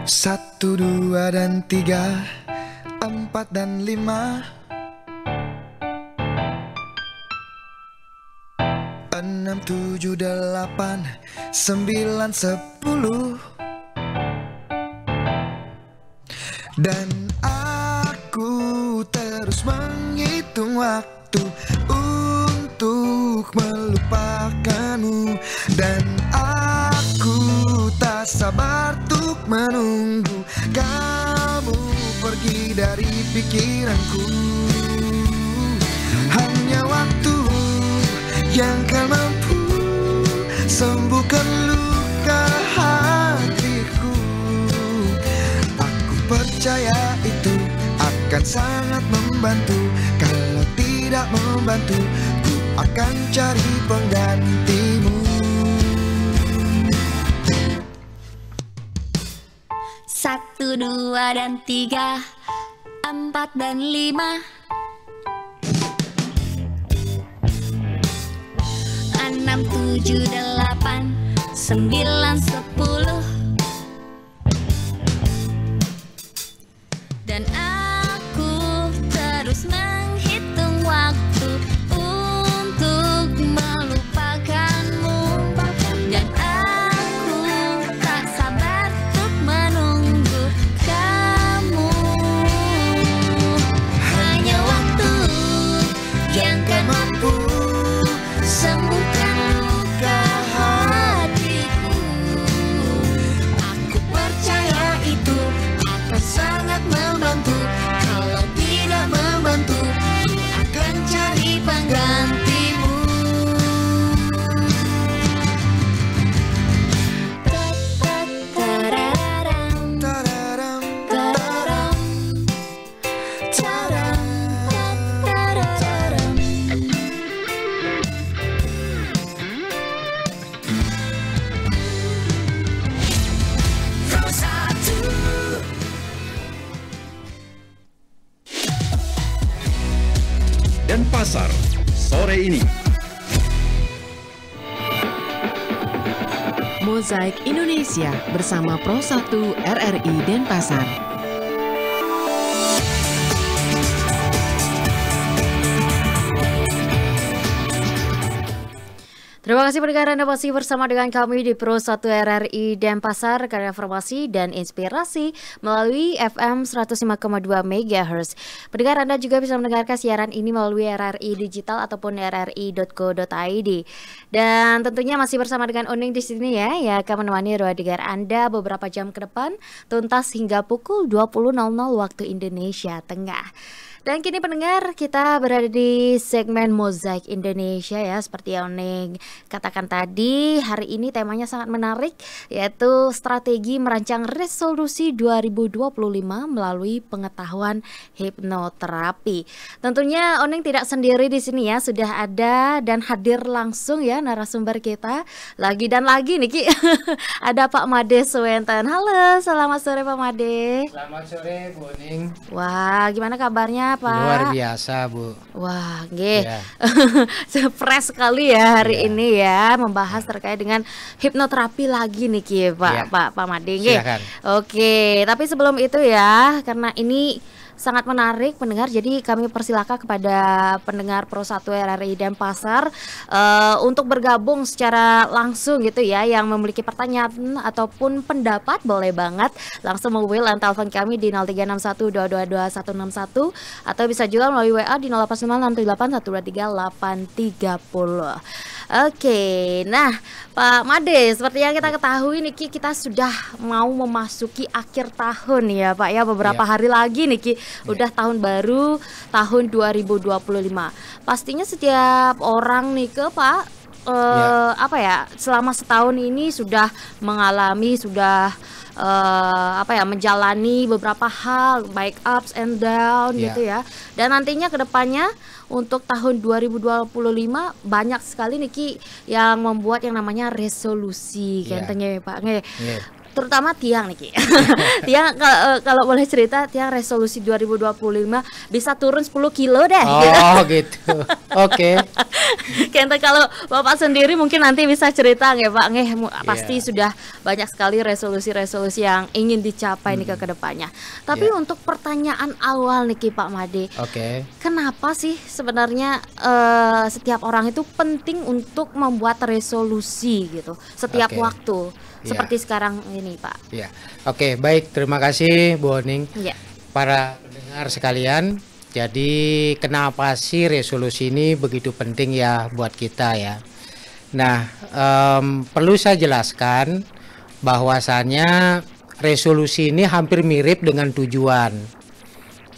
Satu, dua, dan tiga, empat, dan lima, enam, tujuh, delapan, sembilan, sepuluh. Dan aku terus menghitung waktu untuk melupakanmu. Dan aku tak sabar untuk menunggu kamu pergi dari pikiranku. Hanya waktu yang kan mampu sembuhkan luka hatiku. Aku percaya itu akan sangat membantu. Kalau tidak membantu, ku akan cari penggantimu. Satu, dua, dan tiga, empat, dan lima, enam, tujuh, delapan, sembilan, sepuluh. Dan aku terus menghitung waktu untuk melupakanmu. Dan aku tak sabar untuk menunggu kamu. Hanya waktu yang kan mampu sembuhkan luka hatiku. Aku percaya itu akan sangat membantu. Kalau tidak membantu, akan cari penggantimu. Tararam, Tararam, tararam, tararam, tararam. Denpasar sore ini. Mozaik Indonesia bersama Pro 1 RRI Denpasar. Terima kasih pendengar, Anda masih bersama dengan kami di Pro 1 RRI Denpasar, karya informasi dan inspirasi melalui FM 105,2 MHz. Pendengar, Anda juga bisa mendengarkan siaran ini melalui RRI Digital ataupun rri.co.id. Dan tentunya masih bersama dengan Oning di sini ya, yang akan menemani ruang dengar Anda beberapa jam ke depan, tuntas hingga pukul 20.00 waktu Indonesia Tengah. Dan kini pendengar, kita berada di segmen Mozaik Indonesia ya. Seperti yang Oning katakan tadi, hari ini temanya sangat menarik, yaitu strategi merancang resolusi 2025 melalui pengetahuan hipnoterapi. Tentunya Oning tidak sendiri di sini ya, sudah ada dan hadir langsung ya narasumber kita. Lagi dan lagi nih Ki. Ada Pak Made Suwenten. Halo, selamat sore Pak Made. Selamat sore Bu Oning. Wah, gimana kabarnya Pak? Luar biasa Bu. Wah, nggih. Ya. Fresh sekali ya hari Iya. ini ya, membahas terkait dengan hipnoterapi lagi nih Ki, Pak Iya. Pak Made nggih. Silakan. Oke, tapi sebelum itu ya, karena ini sangat menarik pendengar, jadi kami persilakan kepada pendengar Pro 1 RRI Denpasar untuk bergabung secara langsung gitu ya, yang memiliki pertanyaan ataupun pendapat boleh banget langsung meng-will dan telepon kami di 0361222161 atau bisa juga melalui WA di 089638123830. Oke, nah Pak Made, seperti yang kita ketahui nih Ki, kita sudah mau memasuki akhir tahun ya Pak ya, beberapa Iya. hari lagi nih Ki, udah tahun baru, tahun 2025. Pastinya setiap orang nih ke Pak, apa ya, selama setahun ini sudah mengalami, sudah menjalani beberapa hal, baik ups and down gitu ya. Dan nantinya kedepannya untuk tahun 2025 banyak sekali nih Ki yang membuat yang namanya resolusi, katanya ya Pak. terutama Tiang nih Ki. Tiang kalau boleh cerita, Tiang resolusi 2025 bisa turun 10 kilo deh. Oh gitu. Oke. Kayaknya kalau Bapak sendiri mungkin nanti bisa cerita nggak Pak, pasti sudah banyak sekali resolusi-resolusi yang ingin dicapai nih ke depannya. Tapi untuk pertanyaan awal nih Ki Pak Made, Oke. kenapa sih sebenarnya setiap orang itu penting untuk membuat resolusi gitu setiap Oke. waktu Ya. seperti sekarang ini Pak? Ya. Oke, baik. Terima kasih Bu Oning. Ya. Para pendengar sekalian, jadi kenapa sih resolusi ini begitu penting ya buat kita ya? Nah, perlu saya jelaskan bahwasannya resolusi ini hampir mirip dengan tujuan,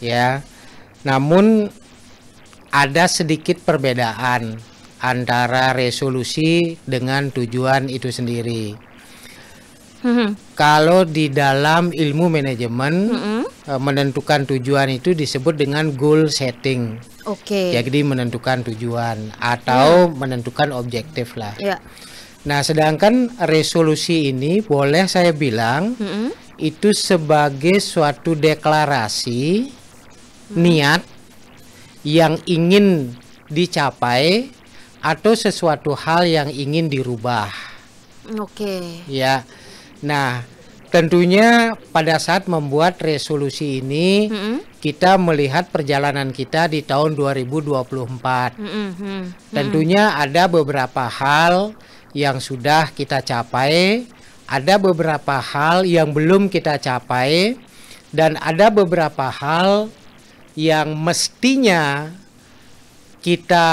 ya. Namun ada sedikit perbedaan antara resolusi dengan tujuan itu sendiri. Kalau di dalam ilmu manajemen, menentukan tujuan itu disebut dengan goal setting. Oke. Jadi menentukan tujuan atau menentukan objektif lah. Ya. Nah, sedangkan resolusi ini boleh saya bilang itu sebagai suatu deklarasi niat yang ingin dicapai atau sesuatu hal yang ingin dirubah. Oke. Ya. Nah, tentunya pada saat membuat resolusi ini kita melihat perjalanan kita di tahun 2024. Tentunya ada beberapa hal yang sudah kita capai, ada beberapa hal yang belum kita capai, dan ada beberapa hal yang mestinya kita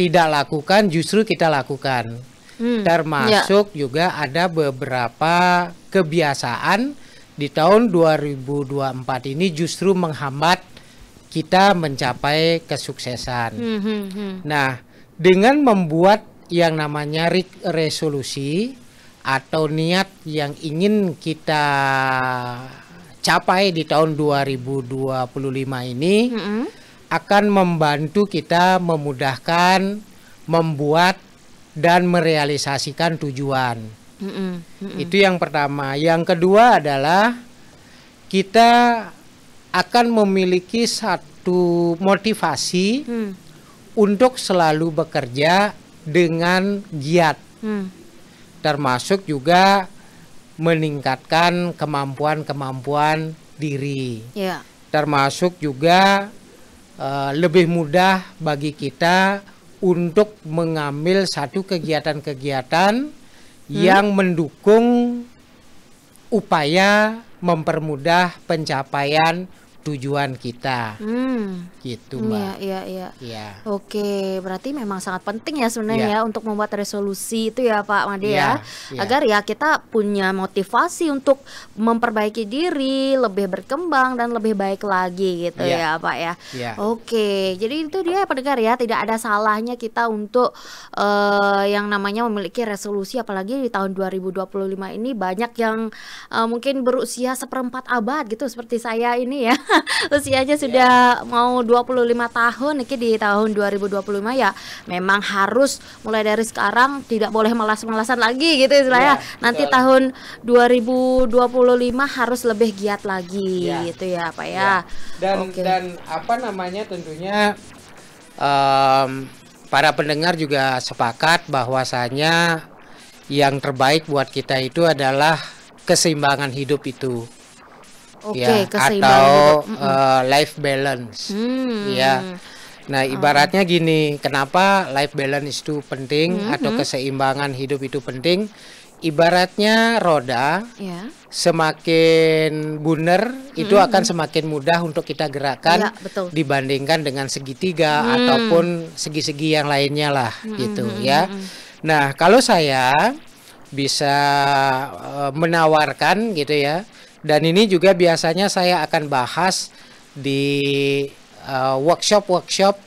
tidak lakukan justru kita lakukan. Termasuk juga ada beberapa kebiasaan di tahun 2024 ini justru menghambat kita mencapai kesuksesan. Nah, dengan membuat yang namanya resolusi atau niat yang ingin kita capai di tahun 2025 ini akan membantu kita memudahkan membuat dan merealisasikan tujuan. Itu yang pertama. Yang kedua adalah kita akan memiliki satu motivasi untuk selalu bekerja dengan giat, termasuk juga meningkatkan kemampuan-kemampuan diri, termasuk juga lebih mudah bagi kita untuk mengambil satu kegiatan-kegiatan yang mendukung upaya mempermudah pencapaian tujuan kita. Gitu, Mbak. Iya. Oke, berarti memang sangat penting ya sebenarnya ya untuk membuat resolusi itu ya Pak Made ya. Agar ya kita punya motivasi untuk memperbaiki diri, lebih berkembang dan lebih baik lagi gitu ya Pak ya. Oke, jadi itu dia pendengar ya, tidak ada salahnya kita untuk yang namanya memiliki resolusi, apalagi di tahun 2025 ini banyak yang mungkin berusia seperempat abad gitu seperti saya ini ya. Usianya sudah mau 25 tahun nih di tahun 2025 ya. Memang harus mulai dari sekarang tidak boleh malas-malasan lagi gitu istilahnya. Nanti tahun 2025 harus lebih giat lagi gitu ya Pak ya. Dan apa namanya tentunya para pendengar juga sepakat bahwasanya yang terbaik buat kita itu adalah keseimbangan hidup itu. Atau life balance. Nah, ibaratnya gini, kenapa life balance itu penting atau keseimbangan hidup itu penting? Ibaratnya roda, semakin bundar itu akan semakin mudah untuk kita gerakkan dibandingkan dengan segitiga ataupun segi-segi yang lainnya lah gitu ya. Nah, kalau saya bisa menawarkan gitu ya. Dan ini juga biasanya saya akan bahas di workshop-workshop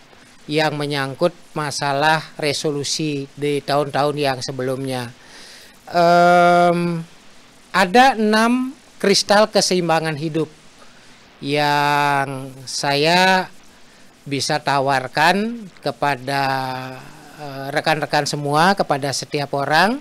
yang menyangkut masalah resolusi di tahun-tahun yang sebelumnya. Ada 6 kristal keseimbangan hidup yang saya bisa tawarkan kepada rekan-rekan semua, kepada setiap orang.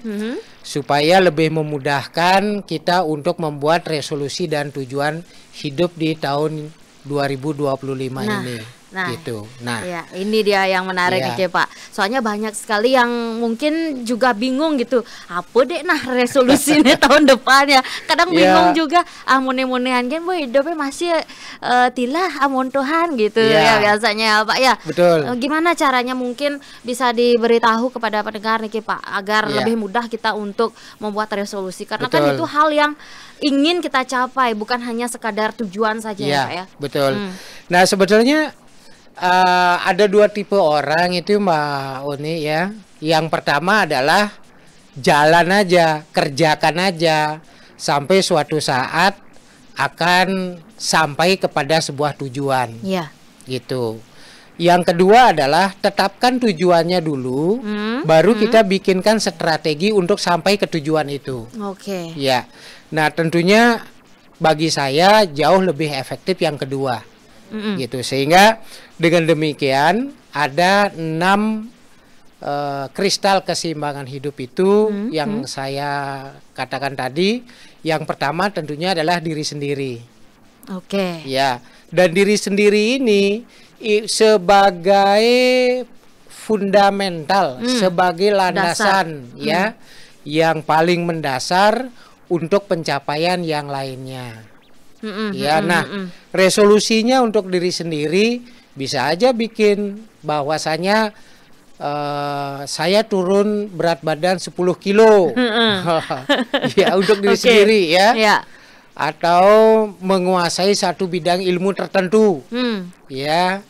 supaya lebih memudahkan kita untuk membuat resolusi dan tujuan hidup di tahun 2025 ini. Gitu. Nah, ya, ini dia yang menarik nih Pak. Soalnya banyak sekali yang mungkin juga bingung gitu. Apa deh resolusi ini tahun depan ya. Kadang bingung juga. Mune-munean kan boy hidupnya masih tilah amun Tuhan gitu ya biasanya Pak ya. Betul. Gimana caranya mungkin bisa diberitahu kepada pendengar nih Pak agar lebih mudah kita untuk membuat resolusi karena kan itu hal yang ingin kita capai bukan hanya sekadar tujuan saja ya Pak ya. Betul. Nah, sebetulnya ada dua tipe orang itu Mbak Uni ya. Yang pertama adalah jalan aja, kerjakan aja sampai suatu saat akan sampai kepada sebuah tujuan. Gitu. Yang kedua adalah tetapkan tujuannya dulu, baru kita bikinkan strategi untuk sampai ke tujuan itu. Ya. Nah, tentunya bagi saya jauh lebih efektif yang kedua. Gitu. Sehingga dengan demikian ada 6 kristal keseimbangan hidup itu yang saya katakan tadi. Yang pertama tentunya adalah diri sendiri. Ya, dan diri sendiri ini sebagai fundamental, sebagai landasan ya yang paling mendasar untuk pencapaian yang lainnya. Resolusinya untuk diri sendiri bisa aja bikin bahwasanya saya turun berat badan 10 kilo ya untuk diri sendiri ya. Atau menguasai satu bidang ilmu tertentu ya.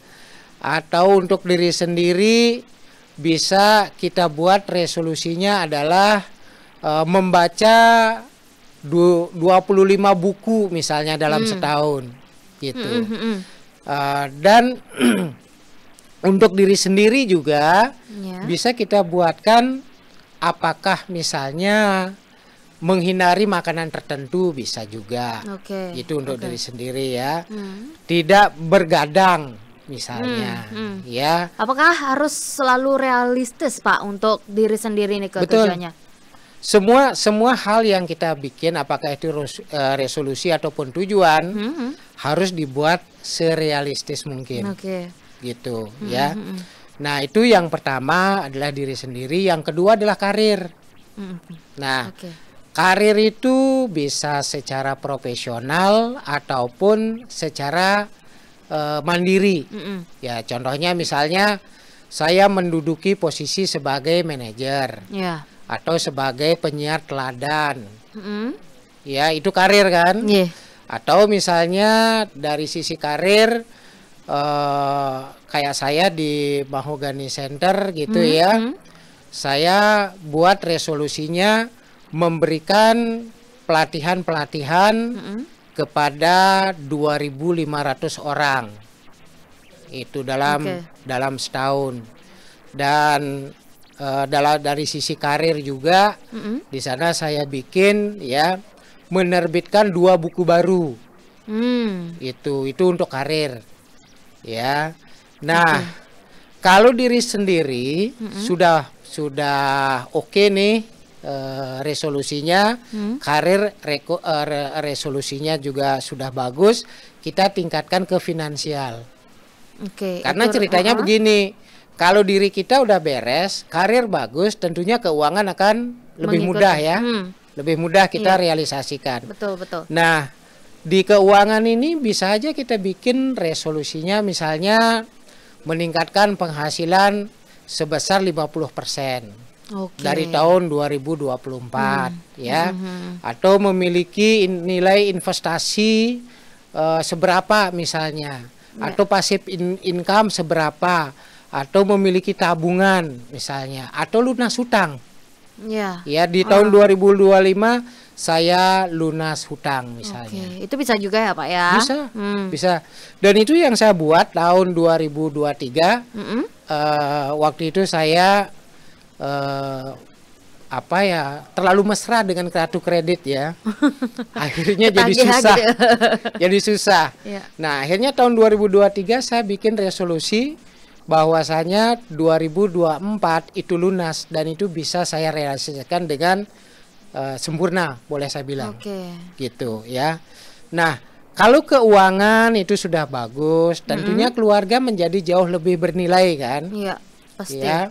Atau untuk diri sendiri bisa kita buat resolusinya adalah membaca 25 buku misalnya dalam setahun gitu. Dan untuk diri sendiri juga bisa kita buatkan apakah misalnya menghindari makanan tertentu bisa juga. Itu untuk diri sendiri ya. Tidak bergadang misalnya ya. Apakah harus selalu realistis Pak untuk diri sendiri nih tujuannya? Semua hal yang kita bikin apakah itu resolusi ataupun tujuan harus dibuat serealistis mungkin. Gitu ya. Nah, itu yang pertama adalah diri sendiri, yang kedua adalah karir. Nah, karir itu bisa secara profesional ataupun secara mandiri. Ya, contohnya misalnya saya menduduki posisi sebagai manajer. Atau sebagai penyiar teladan, ya itu karir kan? Atau misalnya dari sisi karir, kayak saya di Mahogany Center gitu ya, saya buat resolusinya memberikan pelatihan-pelatihan kepada 2.500 orang, itu dalam setahun. Dan dari sisi karir juga di sana saya bikin ya menerbitkan 2 buku baru. Itu untuk karir ya. Nah, kalau diri sendiri sudah oke nih resolusinya, karir resolusinya juga sudah bagus, kita tingkatkan ke finansial. Karena ceritanya begini, kalau diri kita udah beres, karir bagus, tentunya keuangan akan lebih mudah ya. Lebih mudah kita realisasikan. Betul. Nah, di keuangan ini bisa aja kita bikin resolusinya misalnya meningkatkan penghasilan sebesar 50% dari tahun 2024 ya. Atau memiliki nilai investasi seberapa misalnya. Atau passive income seberapa. Atau memiliki tabungan misalnya, atau lunas hutang. Ya di tahun 2025 saya lunas hutang misalnya. Itu bisa juga ya Pak ya? Bisa. Dan itu yang saya buat tahun 2023. Waktu itu saya terlalu mesra dengan kartu kredit ya. Akhirnya jadi susah. Jadi susah. Nah, akhirnya tahun 2023 saya bikin resolusi bahwasanya 2024 itu lunas, dan itu bisa saya realisasikan dengan sempurna, boleh saya bilang. Oke. Gitu ya. Nah, kalau keuangan itu sudah bagus, tentunya keluarga menjadi jauh lebih bernilai kan? Iya, pasti. Ya.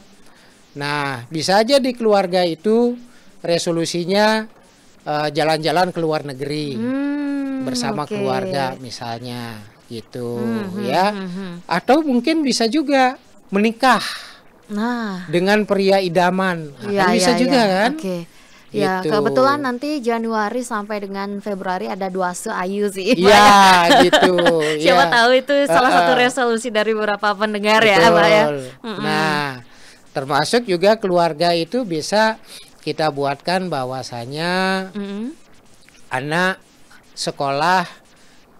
Nah, bisa aja di keluarga itu resolusinya jalan-jalan ke luar negeri bersama oke. keluarga misalnya gitu ya. Atau mungkin bisa juga menikah Nah, dengan pria idaman. Nah, iya, kan bisa iya, juga iya. kan? Oke. Ya, Gitu. kebetulan nanti Januari sampai dengan Februari ada Duase Ayu sih. Iya, gitu. Siapa ya. tahu itu salah satu resolusi dari beberapa pendengar ya, Pak ya. Betul. Nah, termasuk juga keluarga itu bisa kita buatkan bahwasanya anak sekolah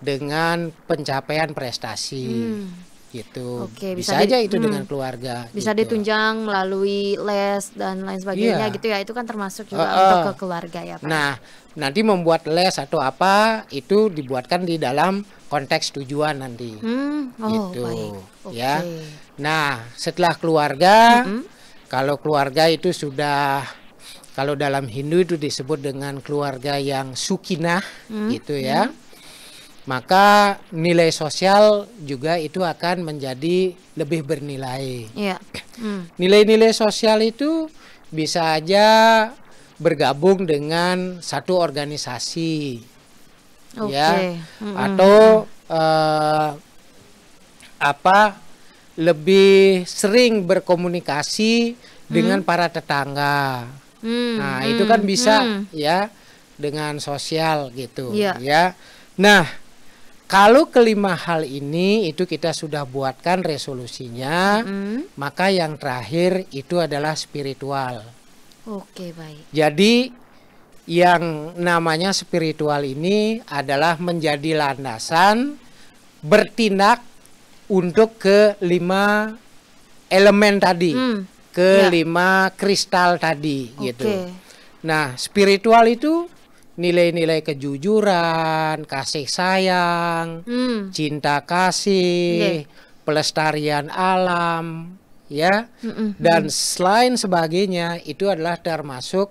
dengan pencapaian prestasi gitu. Oke, bisa bisa aja itu dengan keluarga. Bisa gitu. ditunjang melalui les dan lain sebagainya Iya. gitu ya. Itu kan termasuk juga untuk ke keluarga ya, Pak. Nah, nanti membuat les atau apa itu dibuatkan di dalam konteks tujuan nanti. Oh, gitu baik. ya. Oke. Nah, setelah keluarga, kalau keluarga itu sudah, kalau dalam Hindu itu disebut dengan keluarga yang sukinah gitu ya. Maka nilai sosial juga itu akan menjadi lebih bernilai. Iya. Nilai-nilai sosial itu bisa aja bergabung dengan satu organisasi, Oke. ya, atau lebih sering berkomunikasi dengan para tetangga. Nah, itu kan bisa ya dengan sosial gitu, Iya. ya. Nah, kalau kelima hal ini itu kita sudah buatkan resolusinya, maka yang terakhir itu adalah spiritual. Oke, baik. Jadi yang namanya spiritual ini adalah menjadi landasan bertindak untuk kelima elemen tadi, kelima kristal tadi gitu. Oke. Nah, spiritual itu nilai-nilai kejujuran, kasih sayang, cinta kasih, pelestarian alam, ya, dan selain sebagainya itu adalah termasuk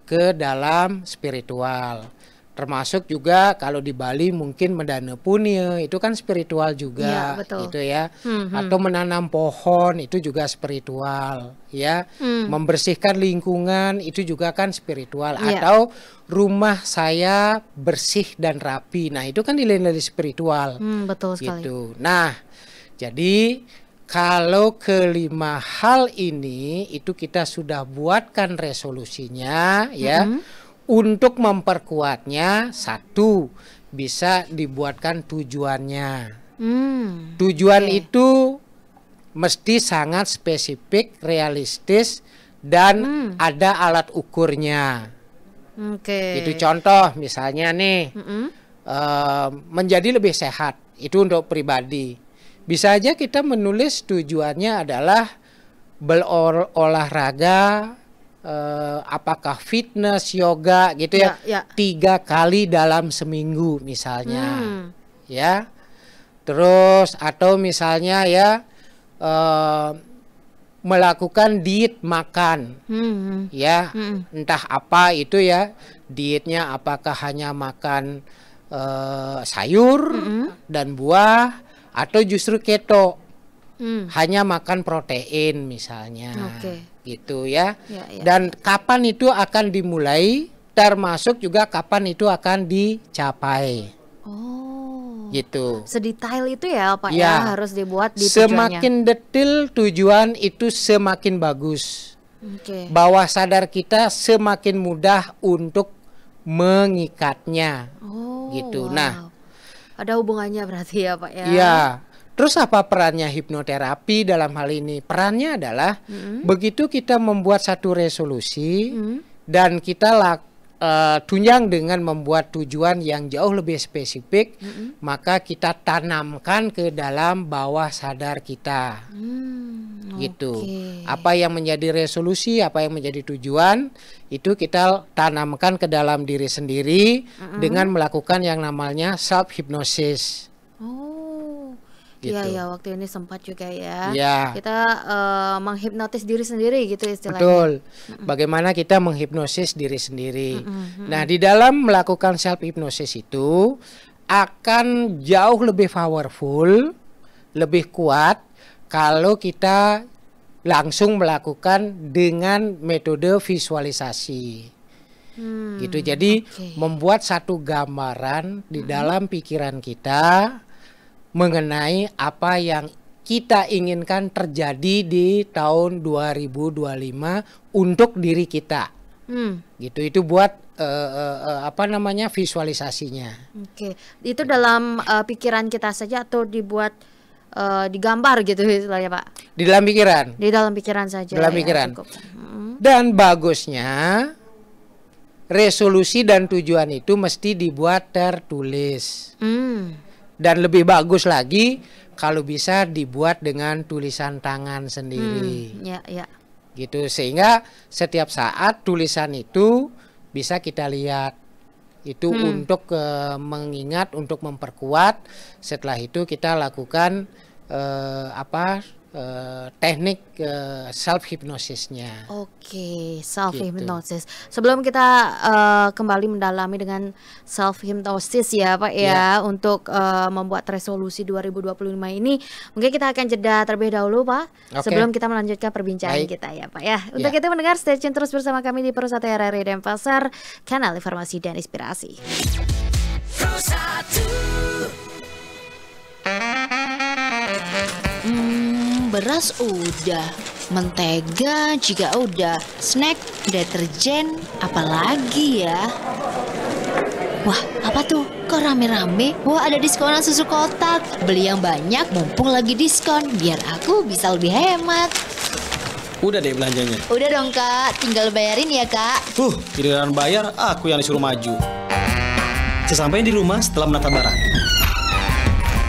ke dalam spiritual. Termasuk juga kalau di Bali mungkin mendana punya itu kan spiritual juga, Iya, betul. gitu ya. Atau menanam pohon itu juga spiritual, ya. Membersihkan lingkungan itu juga kan spiritual. Iya. Atau rumah saya bersih dan rapi, nah itu kan nilai-nilai spiritual, Betul sekali. gitu. Nah, jadi kalau kelima hal ini itu kita sudah buatkan resolusinya, ya. Untuk memperkuatnya, satu, bisa dibuatkan tujuannya. Tujuan itu mesti sangat spesifik, realistis, dan ada alat ukurnya. Oke. Itu contoh misalnya nih, menjadi lebih sehat, itu untuk pribadi. Bisa aja kita menulis tujuannya adalah berolahraga, apakah fitness, yoga gitu ya, Ya. 3 kali dalam seminggu misalnya, ya. Terus atau misalnya ya melakukan diet makan, ya, entah apa itu ya, dietnya apakah hanya makan sayur dan buah atau justru keto, hanya makan protein misalnya. Oke. Gitu ya. Ya, ya. Dan kapan itu akan dimulai, termasuk juga kapan itu akan dicapai. Oh. Gitu. Sedetail itu ya, Pak Ya. ya, harus dibuat di tujuannya. Semakin detail tujuan itu semakin bagus. Oke. Bawah sadar kita semakin mudah untuk mengikatnya. Oh. Gitu. Wow. Nah, ada hubungannya berarti ya, Pak ya. iya. Terus apa perannya hipnoterapi dalam hal ini? Perannya adalah begitu kita membuat satu resolusi dan kita tunjang dengan membuat tujuan yang jauh lebih spesifik, maka kita tanamkan ke dalam bawah sadar kita. Gitu. Oke. Apa yang menjadi resolusi, apa yang menjadi tujuan, itu kita tanamkan ke dalam diri sendiri dengan melakukan yang namanya self hypnosis. Oh. Iya gitu. ya, waktu ini sempat juga ya. Iya. Kita menghipnotis diri sendiri gitu istilahnya. Betul. Bagaimana kita menghipnosis diri sendiri. Nah, di dalam melakukan self hipnosis itu akan jauh lebih powerful, lebih kuat kalau kita langsung melakukan dengan metode visualisasi. Gitu. Jadi membuat satu gambaran di dalam pikiran kita mengenai apa yang kita inginkan terjadi di tahun 2025 untuk diri kita. Gitu. Itu buat visualisasinya. Oke. Itu dalam pikiran kita saja atau dibuat digambar gitu istilahnya, Pak? Di dalam pikiran. Di dalam pikiran saja. Dalam ya, pikiran. cukup. Dan bagusnya resolusi dan tujuan itu mesti dibuat tertulis. Dan lebih bagus lagi kalau bisa dibuat dengan tulisan tangan sendiri. Ya. Gitu, sehingga setiap saat tulisan itu bisa kita lihat. Itu untuk mengingat, untuk memperkuat. Setelah itu kita lakukan teknik self hypnosisnya. Oke, self hypnosis. Sebelum kita kembali mendalami dengan self hypnosis ya, Pak ya, untuk membuat resolusi 2025 ini, mungkin kita akan jeda terlebih dahulu, Pak. Oke. Sebelum kita melanjutkan perbincangan kita ya, Pak ya. Untuk itu mendengar, stay tune terus bersama kami di Pro 1 RRI Denpasar, kanal informasi dan inspirasi. Beras udah, mentega juga udah, snack, deterjen, apalagi ya? Wah, apa tuh? Kok rame-rame? Wah, ada diskonan susu kotak. Beli yang banyak mumpung lagi diskon, biar aku bisa lebih hemat. Udah deh belanjanya. Udah dong, Kak. Tinggal bayarin ya, Kak. Giliran bayar, aku yang disuruh maju. Sesampainya di rumah setelah menata barang.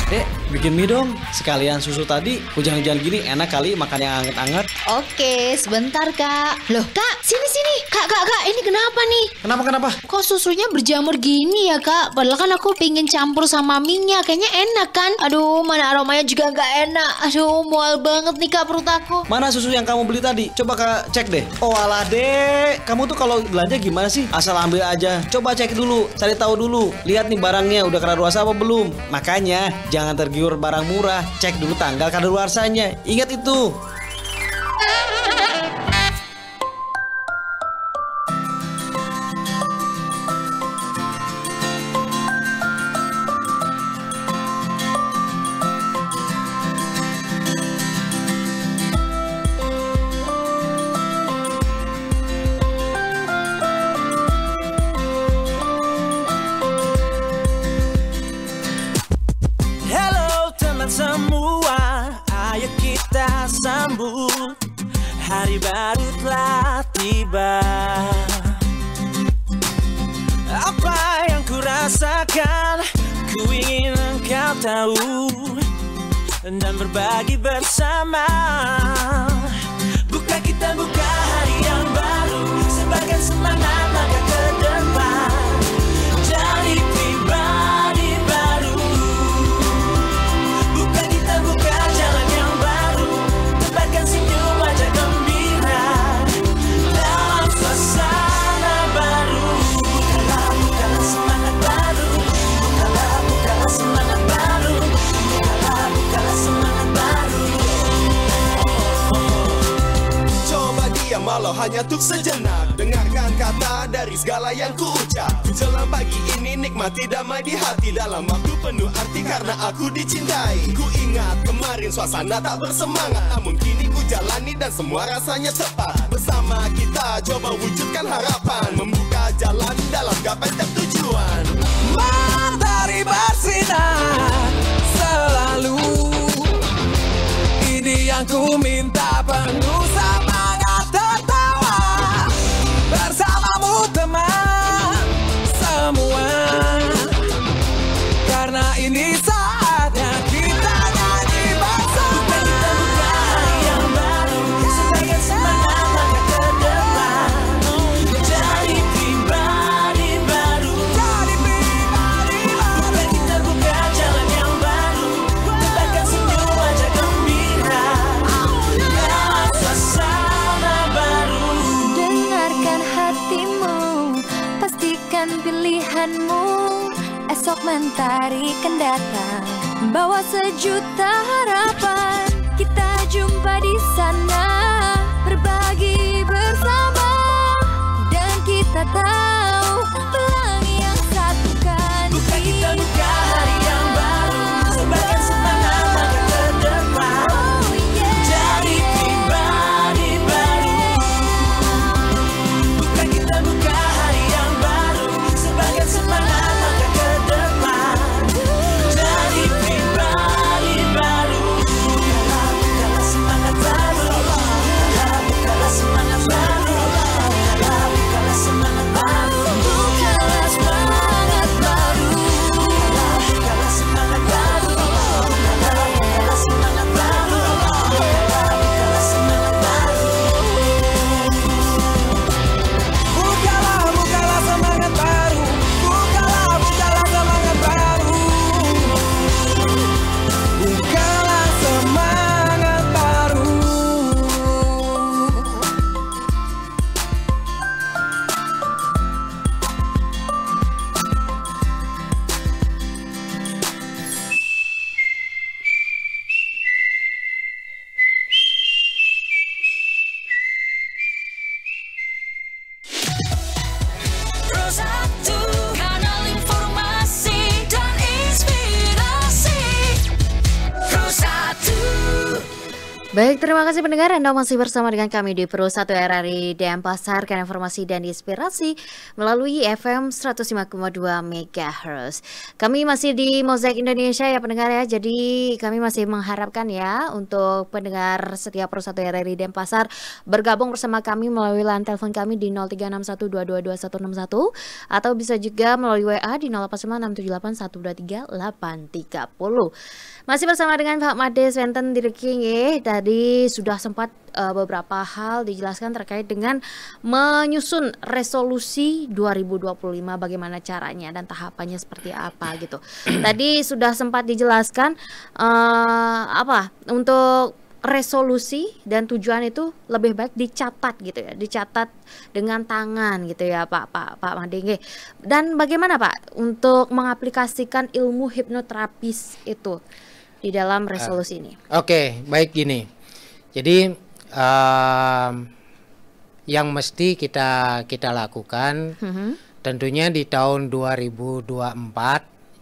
Dek, bikin mie dong. Sekalian susu tadi, hujan-hujan gini enak kali makan yang anget-anget. Oke, sebentar, Kak. Loh, Kak, sini. Kak, ini kenapa nih? Kenapa? Kok susunya berjamur gini ya, Kak? Padahal kan aku pengen campur sama minyak. Kayaknya enak kan? Aduh, mana aromanya juga nggak enak. Aduh, mual banget nih, Kak, perut aku. Mana susu yang kamu beli tadi? Coba Kak cek deh. Oh alah dek, kamu tuh kalau belanja gimana sih? Asal ambil aja. Coba cek dulu, cari tahu dulu. Lihat nih barangnya udah kadaluarsa apa belum. Makanya jangan tergiur barang murah. Cek dulu tanggal kadaluarsanya. Ingat itu. Semua, ayo kita sambut, hari baru telah tiba. Apa yang ku rasakan, ku ingin engkau tahu, dan berbagi bersama. Buka kita buka hari yang baru, sebagai semangat langkah ke depan. Jadi pribadi baru. Buka jalan yang baru, tempatkan senyum wajah gembira dalam suasana baru. Bukalah semangat baru. Bukalah semangat baru. Bukalah semangat baru. Coba diam walau hanya untuk sejenak, dengarkan kata dari segala yang ku ucap. Jelang pagi ini nikmati damai di hati, dalam waktu penuh arti karena aku dicintai. Ku ingat kemarin suasana tak bersemangat, namun kini ku jalani dan semua rasanya tepat. Bersama kita coba wujudkan harapan, membuka jalan dalam gapai setiap tujuan. Matahari bersinar selalu, ini yang ku minta, penuh semangat tertawa. Bersamamu teman semua, karena ini saatnya kita nyanyi bersama. Kita buka hari yang baru, sebagai semangat langkah ke depan. Jadi pribadi baru. pastikan pilihanmu. Esok mentari kan datang, bawa sejuta harapan. Kita jumpa di sana, berbagi bersama, dan kita tahu pelangi yang satukan. Buka kita buka hari yang baru, sebagai semangat langkah ke depan. Jadi pribadi baru. Buka kita buka hari yang baru, sebagai semangat langkah ke depan. Jadi pribadi baru. Bukalah semangat baru. Bukalah semangat baru. Bukalah semangat baru. Bukalah semangat baru. Bukalah semangat baru. Bukalah semangat baru. Bukalah semangat baru. Bukalah semangat baru. Bukalah semangat baru. Bukalah semangat baru. Pro 1, kanal informasi dan inspirasi. Pro 1. Baik, terima kasih pendengar. Anda masih bersama dengan kami di Pro 1 RRI Denpasar, informasi dan inspirasi melalui FM 105,2 MHz. Kami masih di Mozaik Indonesia ya pendengar ya. Jadi kami masih mengharapkan ya untuk pendengar setiap Pro 1 RRI Denpasar bergabung bersama kami melalui line telepon kami di 0361222161 atau bisa juga melalui WA di 089678123830. Masih bersama dengan Pak Made Swenten Direking ya. Tadi sudah sempat beberapa hal dijelaskan terkait dengan menyusun resolusi 2025, bagaimana caranya dan tahapannya seperti apa gitu. Tadi sudah sempat dijelaskan apa untuk resolusi dan tujuan itu lebih baik dicatat gitu ya, dicatat dengan tangan gitu ya Pak Made. Dan bagaimana Pak untuk mengaplikasikan ilmu hipnoterapis itu di dalam resolusi ini? Oke, baik gini. Jadi yang mesti kita lakukan tentunya di tahun 2024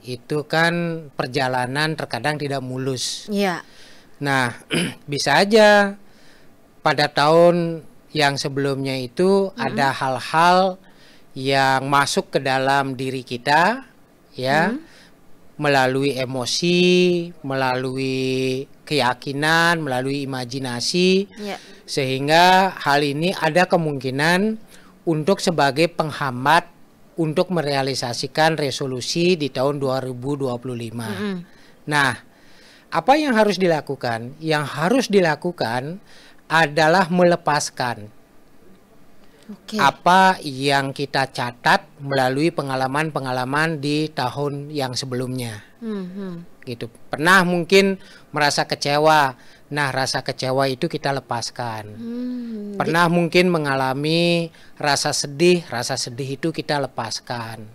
itu kan perjalanan terkadang tidak mulus. Iya. Nah, bisa aja pada tahun yang sebelumnya itu ada hal-hal yang masuk ke dalam diri kita ya. Melalui emosi, melalui keyakinan, melalui imajinasi, sehingga hal ini ada kemungkinan untuk sebagai penghambat untuk merealisasikan resolusi di tahun 2025. Nah, apa yang harus dilakukan? Yang harus dilakukan adalah melepaskan apa yang kita catat melalui pengalaman-pengalaman di tahun yang sebelumnya. Gitu. Pernah mungkin merasa kecewa. Nah, rasa kecewa itu kita lepaskan. Pernah mungkin mengalami rasa sedih itu kita lepaskan.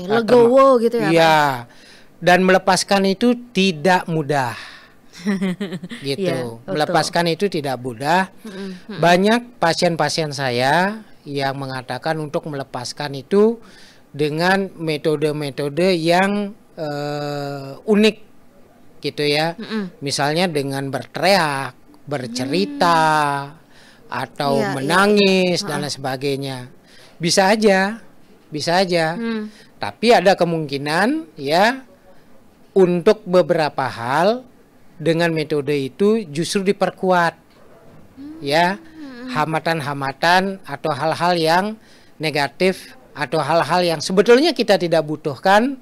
Legowo gitu ya. Iya. Dan melepaskan itu tidak mudah. Gitu. Melepaskan itu tidak mudah. Banyak pasien-pasien saya yang mengatakan untuk melepaskan itu dengan metode-metode yang unik gitu ya. Misalnya dengan berteriak, bercerita, atau menangis dan lain sebagainya. Bisa aja. Tapi ada kemungkinan ya untuk beberapa hal dengan metode itu justru diperkuat ya hambatan-hambatan atau hal-hal yang negatif atau hal-hal yang sebetulnya kita tidak butuhkan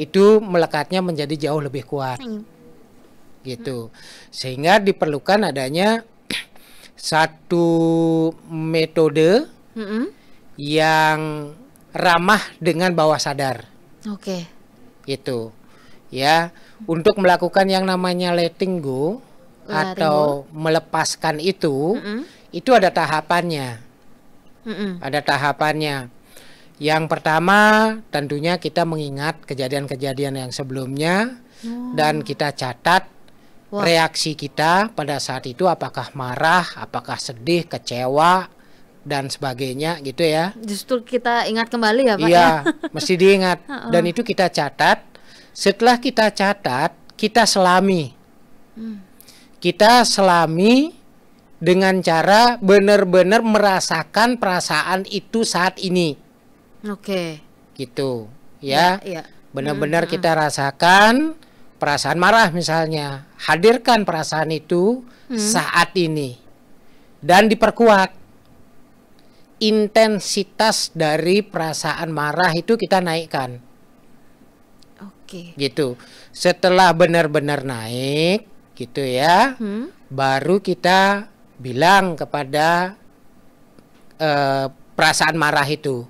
itu melekatnya menjadi jauh lebih kuat gitu, sehingga diperlukan adanya satu metode yang ramah dengan bawah sadar. Gitu ya, untuk melakukan yang namanya letting go atau melepaskan itu ada tahapannya. Ada tahapannya. Yang pertama tentunya kita mengingat kejadian-kejadian yang sebelumnya dan kita catat reaksi kita pada saat itu, apakah marah, apakah sedih, kecewa dan sebagainya gitu ya. Justru kita ingat kembali ya Pak Iya, ya. mesti diingat. Dan itu kita catat. Setelah kita catat, kita selami. Kita selami dengan cara benar-benar merasakan perasaan itu saat ini. Oke. Gitu ya. Iya. Benar-benar kita rasakan perasaan marah misalnya. Hadirkan perasaan itu saat ini. Dan diperkuat. Intensitas dari perasaan marah itu kita naikkan. Oke. Gitu. Setelah benar-benar naik gitu ya. Baru kita bilang kepada perasaan marah itu.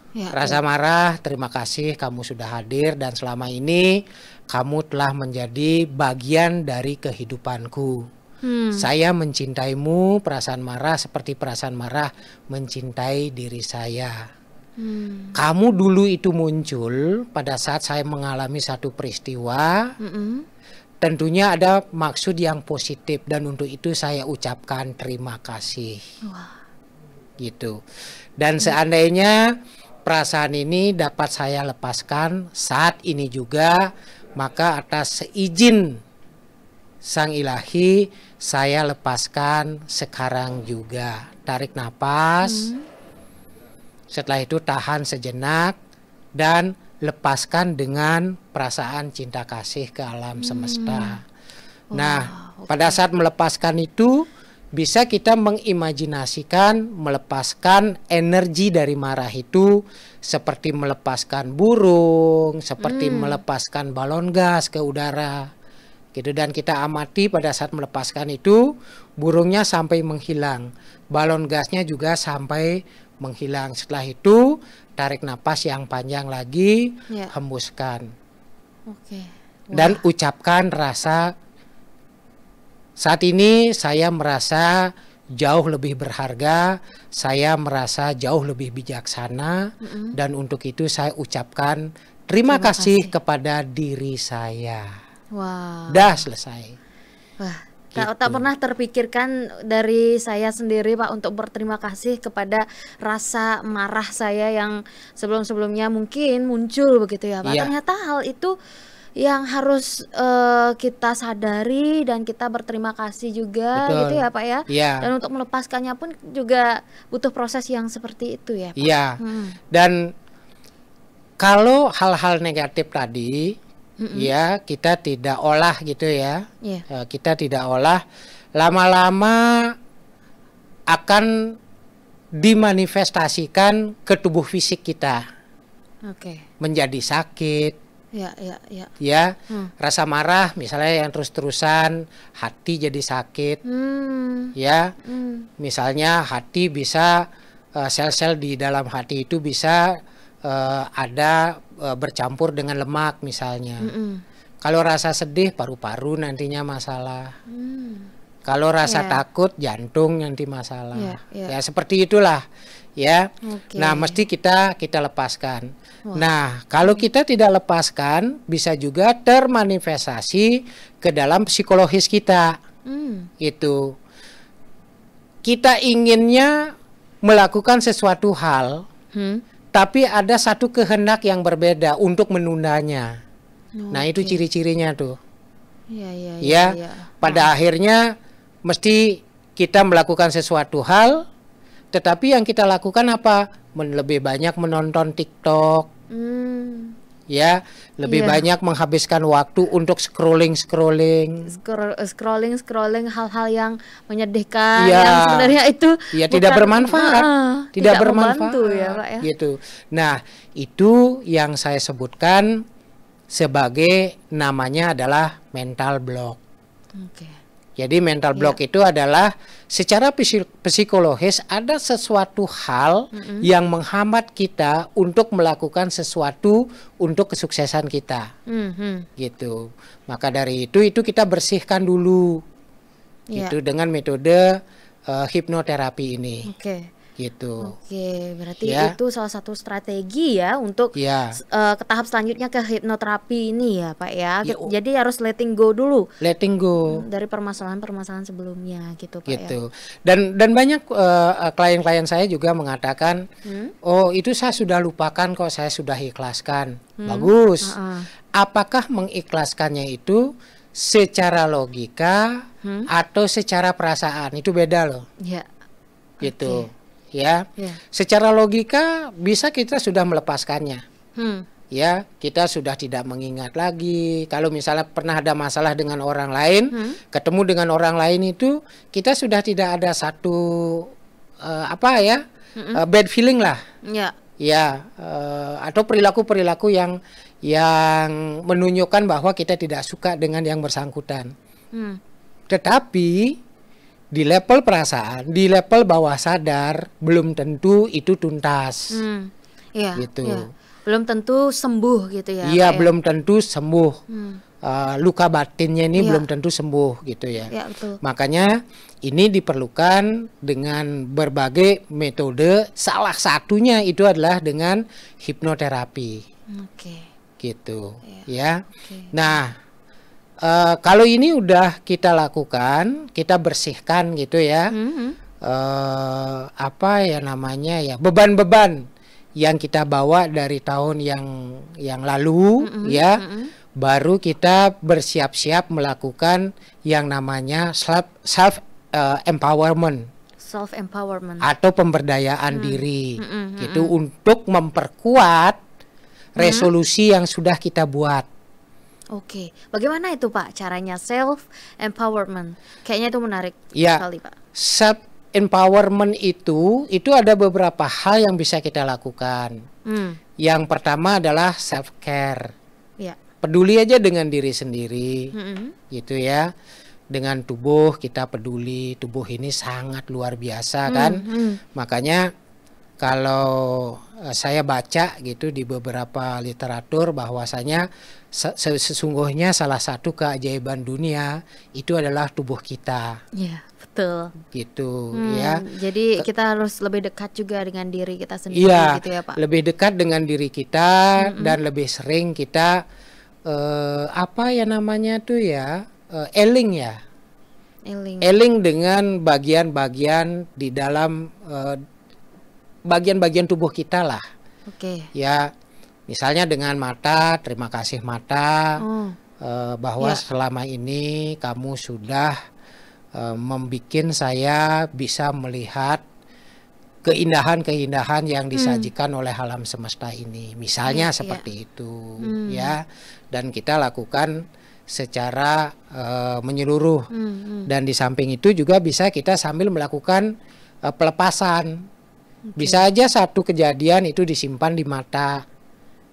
Ya, Rasa marah, terima kasih kamu sudah hadir dan selama ini kamu telah menjadi bagian dari kehidupanku. Saya mencintaimu, perasaan marah seperti perasaan marah mencintai diri saya. Kamu dulu itu muncul pada saat saya mengalami satu peristiwa. Tentunya ada maksud yang positif dan untuk itu saya ucapkan terima kasih. Gitu. Dan seandainya perasaan ini dapat saya lepaskan saat ini juga, maka atas seizin Sang Ilahi saya lepaskan sekarang juga. Tarik napas. Setelah itu tahan sejenak dan lepaskan dengan perasaan cinta kasih ke alam semesta. Nah, pada saat melepaskan itu bisa kita mengimajinasikan melepaskan energi dari marah itu seperti melepaskan burung, seperti melepaskan balon gas ke udara. Gitu, dan kita amati pada saat melepaskan itu burungnya sampai menghilang, balon gasnya juga sampai menghilang. Setelah itu tarik napas yang panjang lagi, hembuskan. Dan ucapkan rasa saat ini saya merasa jauh lebih berharga, saya merasa jauh lebih bijaksana, dan untuk itu saya ucapkan terima kasih kepada diri saya. Dah selesai. Tak pernah terpikirkan dari saya sendiri Pak untuk berterima kasih kepada rasa marah saya yang sebelum-sebelumnya mungkin muncul begitu ya Pak. Ternyata hal itu yang harus kita sadari dan kita berterima kasih juga. Gitu ya Pak ya. Dan untuk melepaskannya pun juga butuh proses yang seperti itu ya Pak. Iya. Dan kalau hal-hal negatif tadi ya kita tidak olah gitu ya. Kita tidak olah, lama-lama akan dimanifestasikan ke tubuh fisik kita. Menjadi sakit. Ya, rasa marah misalnya yang terus-terusan, hati jadi sakit. Ya, misalnya hati bisa sel-sel di dalam hati itu bisa ada bercampur dengan lemak misalnya. Kalau rasa sedih paru-paru nantinya masalah. Kalau rasa takut jantung nanti masalah. Ya seperti itulah ya. Nah, mesti kita lepaskan. Nah, kalau kita tidak lepaskan bisa juga termanifestasi ke dalam psikologis kita. Itu. Kita inginnya melakukan sesuatu hal, tapi ada satu kehendak yang berbeda untuk menundanya. Nah, itu ciri-cirinya tuh. Pada akhirnya mesti kita melakukan sesuatu hal, tetapi yang kita lakukan apa? Lebih banyak menonton TikTok. Ya, lebih banyak menghabiskan waktu untuk scrolling hal-hal yang menyedihkan, yang sebenarnya itu tidak bermanfaat, tidak bermanfaat ya Pak ya. Gitu. Nah, itu yang saya sebutkan sebagai namanya adalah mental block. Jadi mental block itu adalah secara psikologis ada sesuatu hal yang menghambat kita untuk melakukan sesuatu untuk kesuksesan kita. Gitu. Maka dari itu kita bersihkan dulu. Gitu dengan metode hipnoterapi ini. gitu. Oke, berarti Ya. itu salah satu strategi ya untuk Ya. ke tahap selanjutnya ke hipnoterapi ini ya Pak ya. Ya, Jadi harus letting go dulu Letting go. dari permasalahan-permasalahan sebelumnya gitu Pak ya. Gitu. Dan banyak klien-klien saya juga mengatakan, oh itu saya sudah lupakan kok, saya sudah ikhlaskan. Bagus. Apakah mengikhlaskannya itu secara logika atau secara perasaan? Itu beda loh. Ya. Gitu. Ya. Ya. Secara logika bisa kita sudah melepaskannya. Hmm. Ya, kita sudah tidak mengingat lagi. Kalau misalnya pernah ada masalah dengan orang lain, ketemu dengan orang lain itu kita sudah tidak ada satu bad feeling lah. Ya. Ya, atau perilaku-perilaku yang menunjukkan bahwa kita tidak suka dengan yang bersangkutan. Tetapi di level perasaan, di level bawah sadar belum tentu itu tuntas. Iya. Gitu. Iya. Belum tentu sembuh gitu ya. Iya, Pak, ya? belum tentu sembuh. Luka batinnya ini Iya. belum tentu sembuh gitu ya. Ya, betul. Makanya ini diperlukan dengan berbagai metode. Salah satunya itu adalah dengan hipnoterapi. Oke. Gitu ya. Nah, kalau ini udah kita lakukan, kita bersihkan gitu ya. Beban-beban yang kita bawa dari tahun yang lalu ya. Baru kita bersiap-siap melakukan yang namanya self empowerment. Self empowerment. Atau pemberdayaan diri gitu untuk memperkuat resolusi yang sudah kita buat. Oke, bagaimana itu Pak caranya self empowerment? Kayaknya itu menarik Ya, sekali Pak. self empowerment itu ada beberapa hal yang bisa kita lakukan. Yang pertama adalah self care. Ya. Peduli aja dengan diri sendiri, gitu ya. Dengan tubuh kita peduli, tubuh ini sangat luar biasa kan. Makanya kalau saya baca gitu di beberapa literatur bahwasanya sesungguhnya salah satu keajaiban dunia itu adalah tubuh kita. Ya, betul. Gitu ya. Jadi kita harus lebih dekat juga dengan diri kita sendiri Iya, gitu ya Pak. lebih dekat dengan diri kita dan lebih sering kita eling ya. Eling dengan bagian-bagian di dalam bagian-bagian tubuh kita lah. Oke. Ya, misalnya dengan mata, terima kasih mata bahwa selama ini kamu sudah membikin saya bisa melihat keindahan-keindahan yang disajikan oleh alam semesta ini. Misalnya seperti itu, ya. Dan kita lakukan secara menyeluruh. Dan di samping itu juga bisa kita sambil melakukan pelepasan. Bisa aja satu kejadian itu disimpan di mata.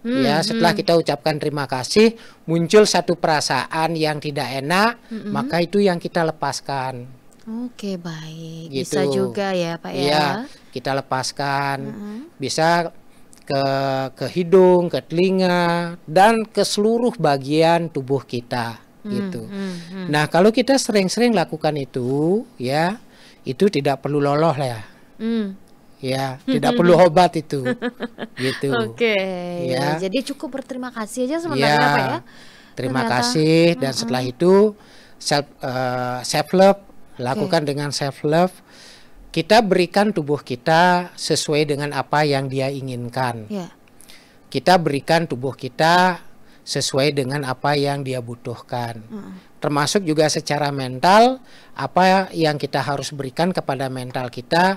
Ya, setelah kita ucapkan terima kasih, muncul satu perasaan yang tidak enak, maka itu yang kita lepaskan. Oke, baik. Gitu. Bisa juga ya, Pak ya. Iya, kita lepaskan. Bisa ke hidung, ke telinga, dan ke seluruh bagian tubuh kita gitu. Nah, kalau kita sering-sering lakukan itu, ya, itu tidak perlu loloh lah ya. Ya, tidak perlu obat itu. Gitu. Oke. Ya. Jadi cukup berterima kasih aja sebenarnya Ya, Pak ya. terima Ternyata. kasih dan setelah itu self love, lakukan dengan self love. Kita berikan tubuh kita sesuai dengan apa yang dia inginkan. Ya. Kita berikan tubuh kita sesuai dengan apa yang dia butuhkan. Termasuk juga secara mental, apa yang kita harus berikan kepada mental kita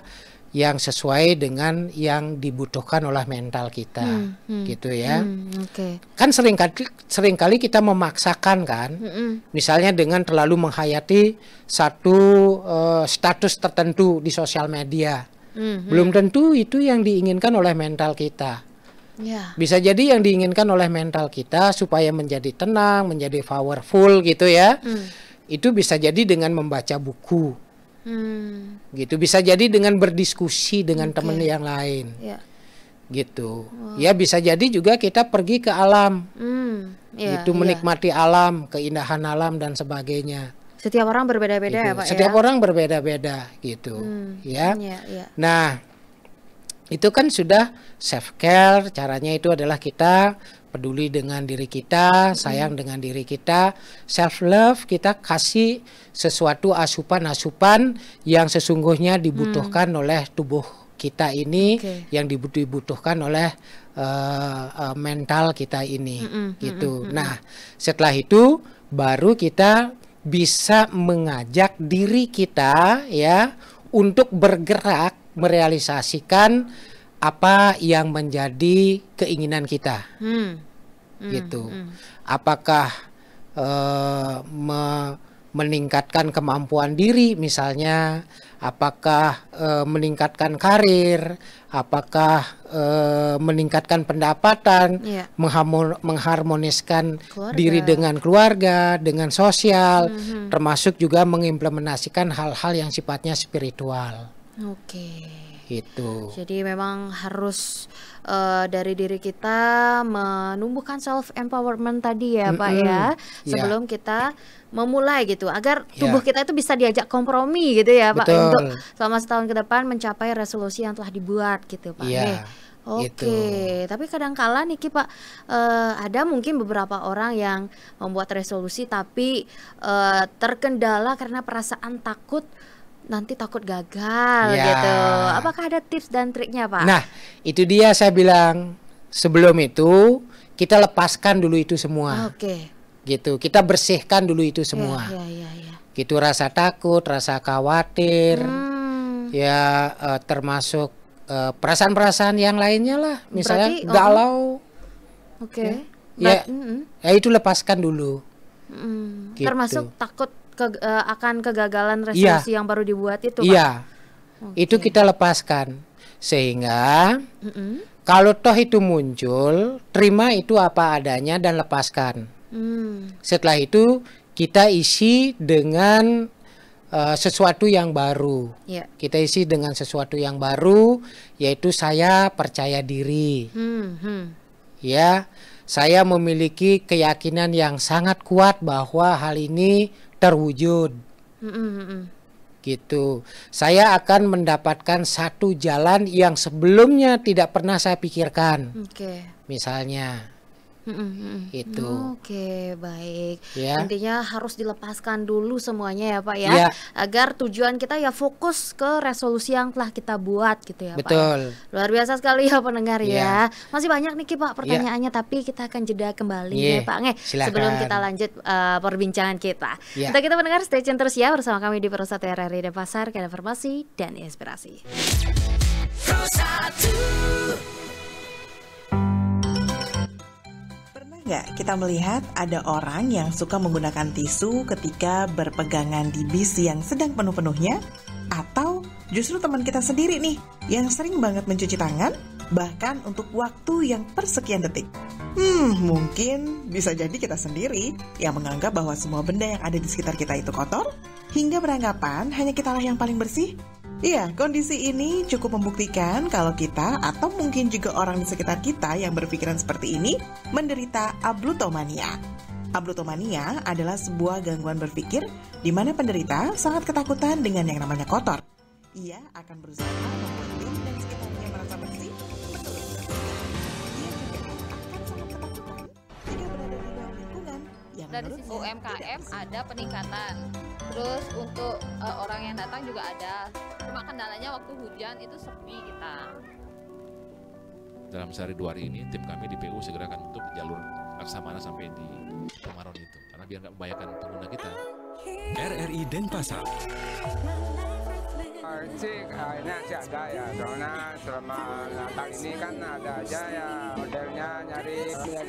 yang sesuai dengan yang dibutuhkan oleh mental kita, gitu ya. Oke. Kan seringkali kita memaksakan kan, misalnya dengan terlalu menghayati satu status tertentu di sosial media, belum tentu itu yang diinginkan oleh mental kita. Ya. Bisa jadi yang diinginkan oleh mental kita supaya menjadi tenang, menjadi powerful gitu ya. Itu bisa jadi dengan membaca buku. Gitu, bisa jadi dengan berdiskusi dengan teman yang lain. Ya. Gitu. Ya, bisa jadi juga kita pergi ke alam. Ya, Gitu, ya. menikmati alam, keindahan alam dan sebagainya. Setiap orang berbeda-beda Gitu. ya Pak Setiap ya. orang berbeda-beda gitu. Ya. Ya, ya. Nah, Itu kan sudah self care. Caranya itu adalah kita peduli dengan diri kita, sayang dengan diri kita, self love, kita kasih sesuatu asupan-asupan yang sesungguhnya dibutuhkan oleh tubuh kita ini, yang dibutuhkan oleh mental kita ini, gitu. Nah, setelah itu baru kita bisa mengajak diri kita ya untuk bergerak merealisasikan apa yang menjadi keinginan kita, gitu. Apakah meningkatkan kemampuan diri misalnya, apakah meningkatkan karir, apakah meningkatkan pendapatan, mengharmoniskan diri dengan keluarga, dengan sosial, termasuk juga mengimplementasikan hal-hal yang sifatnya spiritual. Gitu. Jadi memang harus dari diri kita menumbuhkan self empowerment tadi ya Pak ya, sebelum kita memulai gitu, agar tubuh kita itu bisa diajak kompromi gitu ya Pak, untuk selama setahun ke depan mencapai resolusi yang telah dibuat gitu Pak. Tapi kadang-kala nih Pak, ada mungkin beberapa orang yang membuat resolusi tapi terkendala karena perasaan takut, nanti takut gagal gitu. Apakah ada tips dan triknya Pak? Nah, itu dia saya bilang, sebelum itu kita lepaskan dulu itu semua. Gitu, kita bersihkan dulu itu semua. Gitu, rasa takut, rasa khawatir, termasuk perasaan-perasaan yang lainnya lah, misalnya galau. Ya itu lepaskan dulu. Gitu. Termasuk takut akan kegagalan resolusi yang baru dibuat itu Pak? Itu kita lepaskan, sehingga kalau toh itu muncul, terima itu apa adanya dan lepaskan. Setelah itu kita isi dengan sesuatu yang baru. Kita isi dengan sesuatu yang baru, yaitu saya percaya diri. Ya, saya memiliki keyakinan yang sangat kuat bahwa hal ini terwujud. Gitu. Saya akan mendapatkan satu jalan yang sebelumnya tidak pernah saya pikirkan. Misalnya itu. Baik. Intinya harus dilepaskan dulu semuanya ya Pak ya, agar tujuan kita ya fokus ke resolusi yang telah kita buat gitu ya Pak. Luar biasa sekali ya pendengar ya. Masih banyak nih Pak pertanyaannya, tapi kita akan jeda kembali ya Pak sebelum kita lanjut perbincangan kita. Untuk kita pendengar, stay tune terus ya bersama kami di Pro 1 RRI Denpasar, informasi dan inspirasi. Pro 1. Nggak, kita melihat ada orang yang suka menggunakan tisu ketika berpegangan di bis yang sedang penuh-penuhnya, atau justru teman kita sendiri nih yang sering banget mencuci tangan, bahkan untuk waktu yang persekian detik. Mungkin bisa jadi kita sendiri yang menganggap bahwa semua benda yang ada di sekitar kita itu kotor, hingga beranggapan hanya kitalah yang paling bersih. Iya, kondisi ini cukup membuktikan kalau kita atau mungkin juga orang di sekitar kita yang berpikiran seperti ini menderita ablutomania. Ablutomania adalah sebuah gangguan berpikir di mana penderita sangat ketakutan dengan yang namanya kotor. Ia akan berusaha membuat diri dan sekitarnya merasa bersih. Betul. Ia juga akan sangat ketakutan jika berada di dalam lingkungan yang dari sisi UMKM ada peningkatan. Terus untuk orang yang datang juga ada. Cuma kendalanya waktu hujan itu sepi kita. Dalam sehari 2 hari ini tim kami di PU segera akan tutup jalur Laksamana sampai di Kemaron itu, karena biar nggak membahayakan pengguna kita. RRI Denpasar. Ini sih ada ya, soalnya selama Natal ini kan ada aja ya modelnya nyari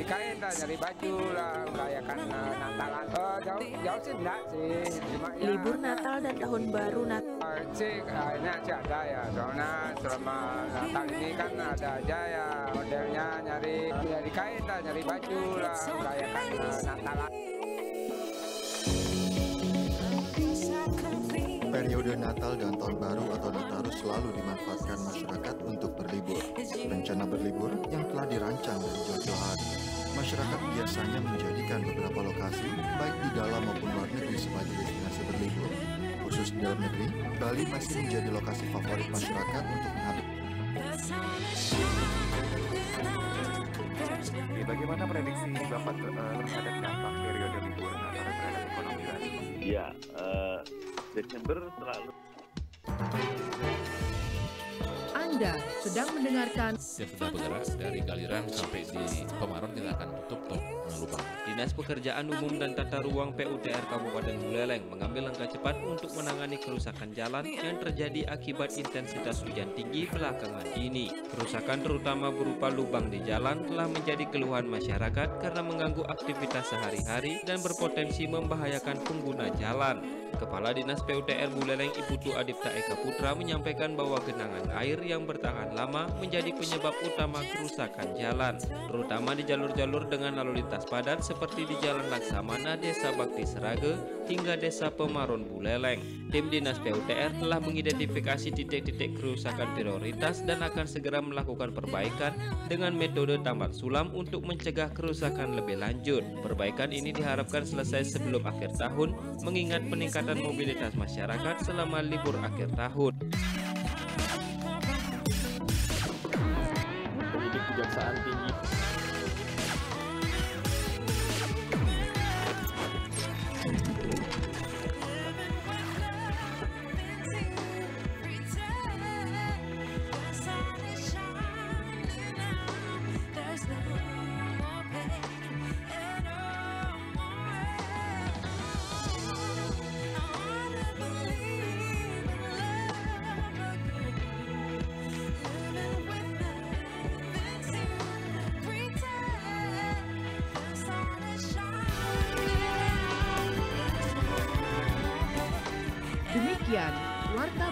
kain lah, nyari baju lah, merayakan Natalan. Jauh sih enggak sih. Libur Natal dan Tahun Baru Natal. Ini sih ada ya, soalnya selama Natal ini kan ada aja ya modelnya nyari kain lah, nyari baju lah, merayakan Natalan. Periode Natal dan Tahun Baru atau Nataru selalu dimanfaatkan masyarakat untuk berlibur. Rencana berlibur yang telah dirancang dari jauh-jauh hari. Masyarakat biasanya menjadikan beberapa lokasi, baik di dalam maupun luar negeri sebagai destinasi berlibur. Khusus di dalam negeri, Bali masih menjadi lokasi favorit masyarakat untuk menghabiskan. Oke, bagaimana prediksi Bapak terhadap dampak periode libur Natal terhadap ekonomi tadi? Ya, Desember selalu. Anda sedang mendengarkan Dia sudah bergerak dari Galiran sampai di Pemaron, kita akan tutup lubang. Dinas Pekerjaan Umum dan Tata Ruang PUTR Kabupaten Buleleng mengambil langkah cepat untuk menangani kerusakan jalan yang terjadi akibat intensitas hujan tinggi belakangan ini. Kerusakan terutama berupa lubang di jalan telah menjadi keluhan masyarakat karena mengganggu aktivitas sehari-hari dan berpotensi membahayakan pengguna jalan. Kepala Dinas PUTR Buleleng Iputu Adipta Eka Putra menyampaikan bahwa genangan air yang bertahan lama menjadi penyebab utama kerusakan jalan, terutama di jalur-jalur dengan lalu lintas padat seperti di Jalan Laksamana, Desa Bakti Serage, hingga Desa Pemaron Buleleng. Tim Dinas PUTR telah mengidentifikasi titik-titik kerusakan prioritas dan akan segera melakukan perbaikan dengan metode tambat sulam untuk mencegah kerusakan lebih lanjut. Perbaikan ini diharapkan selesai sebelum akhir tahun, mengingat peningkatan mobilitas masyarakat selama libur akhir tahun. Penyidik Kejaksaan Tinggi Demikian Warta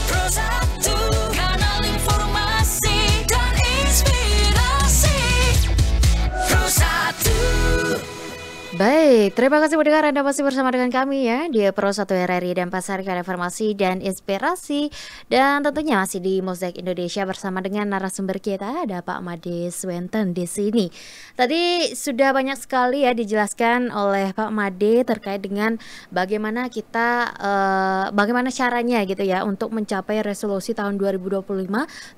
Pro 1, kanal informasi dan inspirasi. Pro 1. Baik, terima kasih mendengar Anda masih bersama dengan kami ya di Pro 1 RRI Denpasar, informasi dan inspirasi. Dan tentunya masih di Mozaik Indonesia bersama dengan narasumber kita, ada Pak Made Swenten di sini. Tadi sudah banyak sekali ya dijelaskan oleh Pak Made terkait dengan bagaimana kita bagaimana caranya gitu ya untuk mencapai resolusi tahun 2025.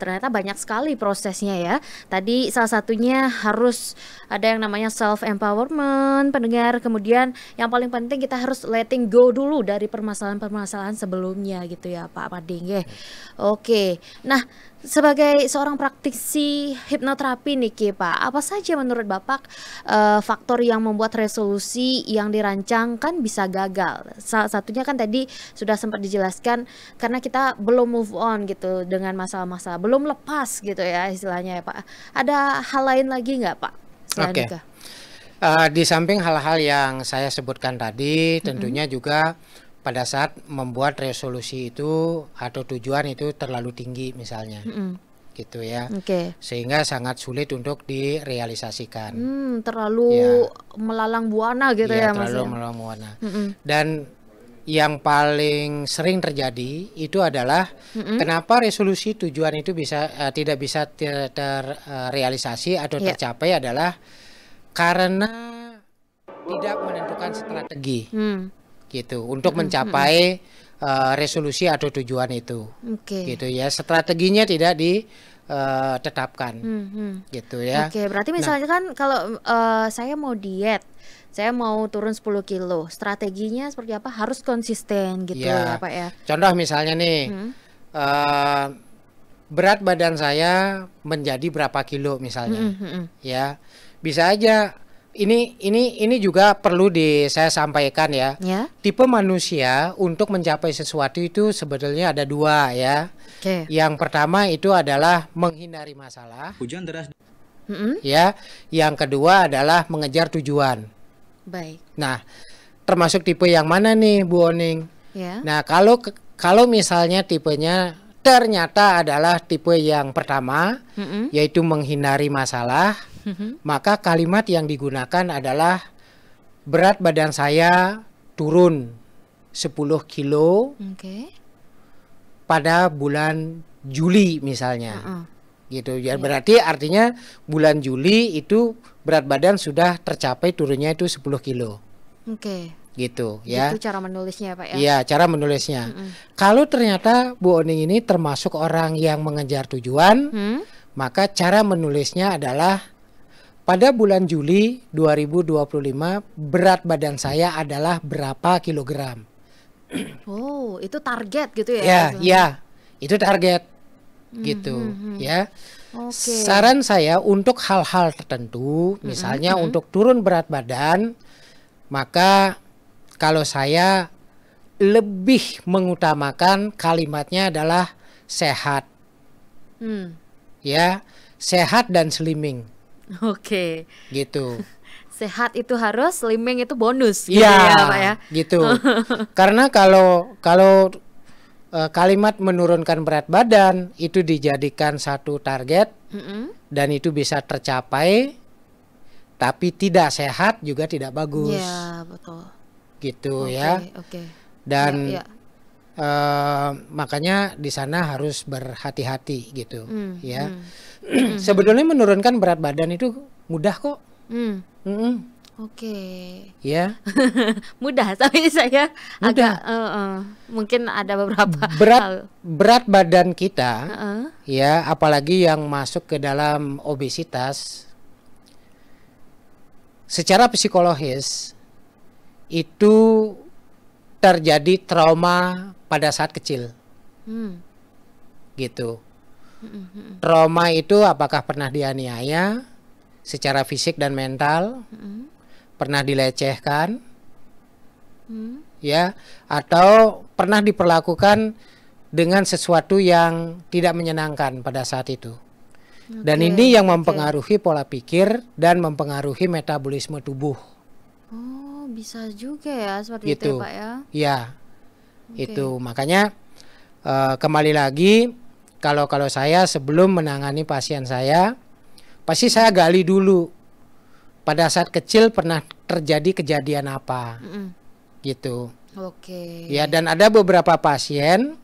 Ternyata banyak sekali prosesnya ya. Tadi salah satunya harus ada yang namanya self empowerment, pendengar. Kemudian yang paling penting kita harus letting go dulu dari permasalahan-permasalahan sebelumnya gitu ya Pak Made. Oke. Nah, sebagai seorang praktisi hipnoterapi nih Ki, Pak, apa saja menurut Bapak faktor yang membuat resolusi yang dirancangkan bisa gagal? Salah satunya kan tadi sudah sempat dijelaskan karena kita belum move on gitu dengan masalah-masalah, belum lepas gitu ya istilahnya ya Pak. Ada hal lain lagi nggak Pak selain itu? Di samping hal-hal yang saya sebutkan tadi, tentunya juga pada saat membuat resolusi itu atau tujuan itu terlalu tinggi misalnya, gitu ya, sehingga sangat sulit untuk direalisasikan. Terlalu melalang buana gitu ya Mas. Terlalu melalang buana. Dan yang paling sering terjadi itu adalah kenapa resolusi tujuan itu tidak bisa terrealisasi atau tercapai adalah karena tidak menentukan strategi gitu untuk mencapai resolusi atau tujuan itu, gitu ya, strateginya tidak ditetapkan, gitu ya. Berarti misalnya kan kalau saya mau diet, saya mau turun 10 kilo, strateginya seperti apa? Harus konsisten gitu ya Pak ya. Contoh misalnya nih, berat badan saya menjadi berapa kilo misalnya, ya. Bisa aja ini juga perlu saya sampaikan ya. Tipe manusia untuk mencapai sesuatu itu sebetulnya ada dua ya. Yang pertama itu adalah menghindari masalah. Hujan deras. Ya, yang kedua adalah mengejar tujuan. Baik. Nah, termasuk tipe yang mana nih Bu Oning? Nah, kalau misalnya tipenya ternyata adalah tipe yang pertama, yaitu menghindari masalah, maka kalimat yang digunakan adalah berat badan saya turun 10 kilo pada bulan Juli misalnya, gitu ya. Berarti artinya bulan Juli itu berat badan sudah tercapai turunnya itu 10 kilo. gitu ya. Itu cara menulisnya ya Pak ya? Iya, cara menulisnya. Kalau ternyata Bu Oning ini termasuk orang yang mengejar tujuan, maka cara menulisnya adalah pada bulan Juli 2025 berat badan saya adalah berapa kilogram. Oh, itu target gitu ya? Ya, ya, itu target gitu ya. Saran saya untuk hal-hal tertentu, misalnya untuk turun berat badan, maka kalau saya lebih mengutamakan kalimatnya adalah sehat, ya, sehat dan slimming. Oke. Gitu. Sehat itu harus, slimming itu bonus. Iya, gitu ya, Pak ya. Gitu. Karena kalau kalimat menurunkan berat badan itu dijadikan satu target dan itu bisa tercapai, tapi tidak sehat juga tidak bagus. Iya, betul. Gitu ya. Oke. Dan makanya di sana harus berhati-hati gitu ya. Sebetulnya menurunkan berat badan itu mudah kok. Oke. Ya. Mudah, tapi saya agak mungkin ada beberapa berat badan kita ya, apalagi yang masuk ke dalam obesitas, secara psikologis itu terjadi trauma pada saat kecil. Gitu. Trauma itu apakah pernah dianiaya secara fisik dan mental, pernah dilecehkan, ya, atau pernah diperlakukan dengan sesuatu yang tidak menyenangkan pada saat itu. Dan ini yang mempengaruhi pola pikir dan mempengaruhi metabolisme tubuh. Oh, bisa juga ya seperti Gitu. itu ya Pak ya? Ya, itu makanya kembali lagi kalau saya sebelum menangani pasien saya, pasti saya gali dulu pada saat kecil pernah terjadi kejadian apa, gitu. Oke. Ya, dan ada beberapa pasien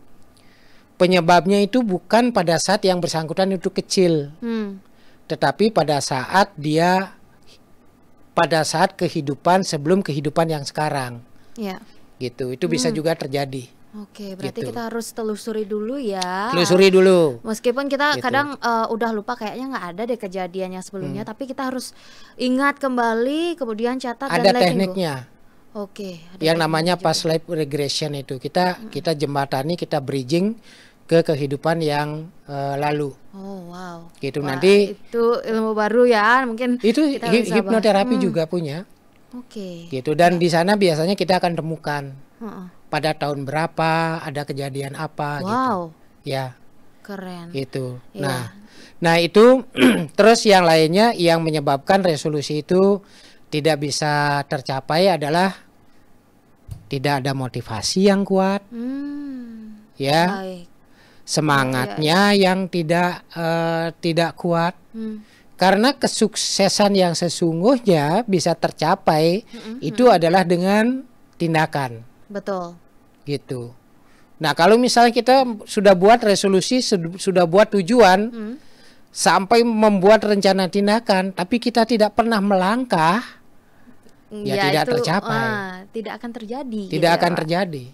penyebabnya itu bukan pada saat yang bersangkutan itu kecil, tetapi pada saat kehidupan sebelum kehidupan yang sekarang. Ya. Gitu, itu bisa juga terjadi. Oke, berarti Gitu. kita harus telusuri dulu ya. Telusuri dulu. Meskipun kita Gitu. kadang udah lupa, kayaknya nggak ada deh kejadiannya sebelumnya, tapi kita harus ingat kembali, kemudian catat dan Ada letting go. tekniknya. Oke. ada Yang tekniknya namanya juga. past life regression itu kita jembatani, kita bridging ke kehidupan yang lalu. Oh wow. Gitu. Wah, Nanti itu ilmu baru ya, mungkin itu kita bisa hipnoterapi juga punya. Oke. Gitu. Dan di sana biasanya kita akan temukan Heeh. pada tahun berapa ada kejadian apa gitu. Wow. Ya. Keren. Gitu. Iya. Nah itu terus yang lainnya yang menyebabkan resolusi itu tidak bisa tercapai adalah tidak ada motivasi yang kuat, ya, Baik. semangatnya yang tidak kuat. Karena kesuksesan yang sesungguhnya bisa tercapai itu adalah dengan tindakan. Betul. Gitu. Nah, kalau misalnya kita sudah buat resolusi, sudah buat tujuan, sampai membuat rencana tindakan, tapi kita tidak pernah melangkah, ya tidak itu, tercapai. Tidak akan terjadi. gitu Tidak ya, akan Pak? terjadi.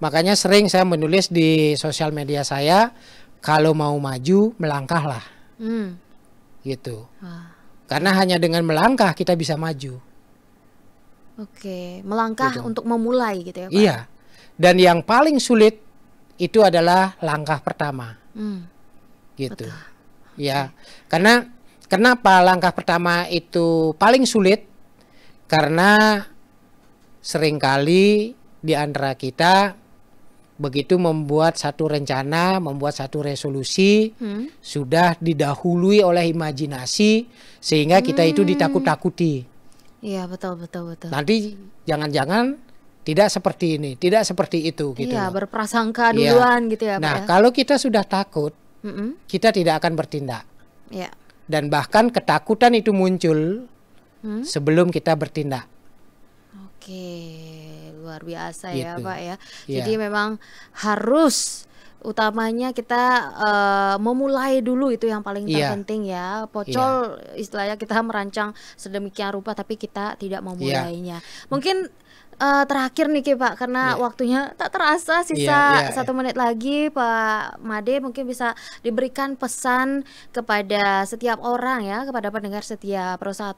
Makanya sering saya menulis di sosial media saya, kalau mau maju, melangkahlah. Gitu. Karena hanya dengan melangkah kita bisa maju. Oke, melangkah Gitu. untuk memulai gitu ya Pak? Iya. Dan yang paling sulit itu adalah langkah pertama. Gitu. Ya. Karena kenapa langkah pertama itu paling sulit? Karena seringkali di antara kita begitu membuat satu rencana, membuat satu resolusi, sudah didahului oleh imajinasi sehingga kita itu ditakut-takuti. Iya, betul. Nanti jangan-jangan tidak seperti ini, tidak seperti itu gitu. Iya, loh. berprasangka Iya. duluan gitu ya Pak Nah, ya? kalau kita sudah takut, Mm-mm. kita tidak akan bertindak. Iya. Dan bahkan ketakutan itu muncul sebelum kita bertindak. Oke, luar biasa ya Gitu. Pak ya. Iya. Jadi memang harus utamanya kita memulai dulu, itu yang paling Iya. terpenting ya. Pocol istilahnya kita merancang sedemikian rupa tapi kita tidak memulainya. Mungkin terakhir nih Ki Pak, karena waktunya tak terasa, sisa 1 menit lagi. Pak Made mungkin bisa diberikan pesan kepada setiap orang ya, kepada pendengar setia Pro 1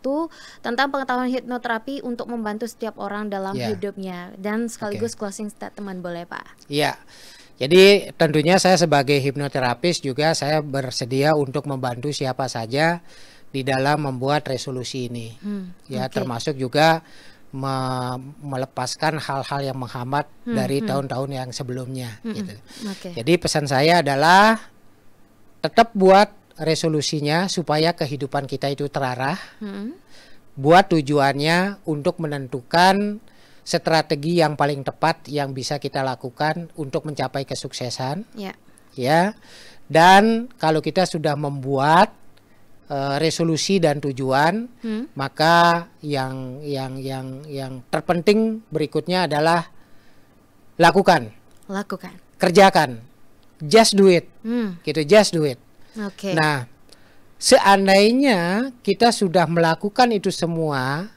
tentang pengetahuan hipnoterapi untuk membantu setiap orang dalam hidupnya, dan sekaligus closing statement boleh Pak? Iya. Jadi tentunya saya sebagai hipnoterapis juga saya bersedia untuk membantu siapa saja di dalam membuat resolusi ini. Termasuk juga melepaskan hal-hal yang menghambat dari tahun-tahun yang sebelumnya. Gitu. Jadi pesan saya adalah tetap buat resolusinya supaya kehidupan kita itu terarah. Buat tujuannya untuk menentukan strategi yang paling tepat yang bisa kita lakukan untuk mencapai kesuksesan. Dan kalau kita sudah membuat resolusi dan tujuan, maka yang terpenting berikutnya adalah lakukan, kerjakan, just do it, gitu, just do it. Nah, seandainya kita sudah melakukan itu semua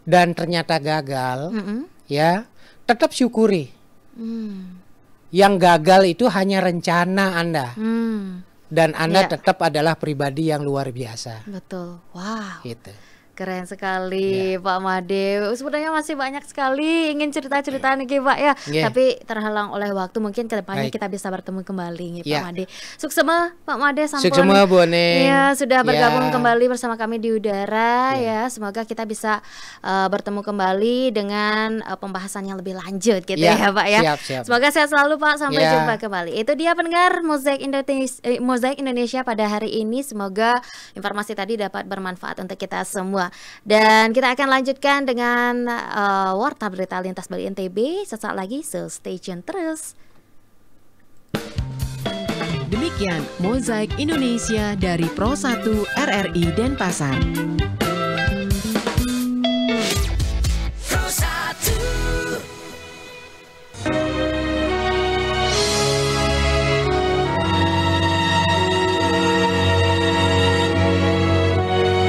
dan ternyata gagal, ya tetap syukuri. Yang gagal itu hanya rencana Anda. Dan Anda tetap adalah pribadi yang luar biasa. Betul. Wow. Gitu. Keren sekali Pak Made. Sebenarnya masih banyak sekali ingin cerita-cerita nih Pak ya. Tapi terhalang oleh waktu, mungkin kedepannya kita bisa bertemu kembali Pak Made. Sukses Pak Made, sampun. Sukses Bu Neng. Ya, sudah bergabung kembali bersama kami di udara ya. Semoga kita bisa bertemu kembali dengan pembahasan yang lebih lanjut gitu ya Pak ya. Siap. Semoga sehat selalu Pak, sampai jumpa kembali. Itu dia pendengar Mozaik Indonesia pada hari ini. Semoga informasi tadi dapat bermanfaat untuk kita semua. Dan kita akan lanjutkan dengan Warta Berita Lintas Bali NTB sesaat lagi, so stay tune terus. Demikian Mozaik Indonesia dari Pro 1 RRI Denpasar.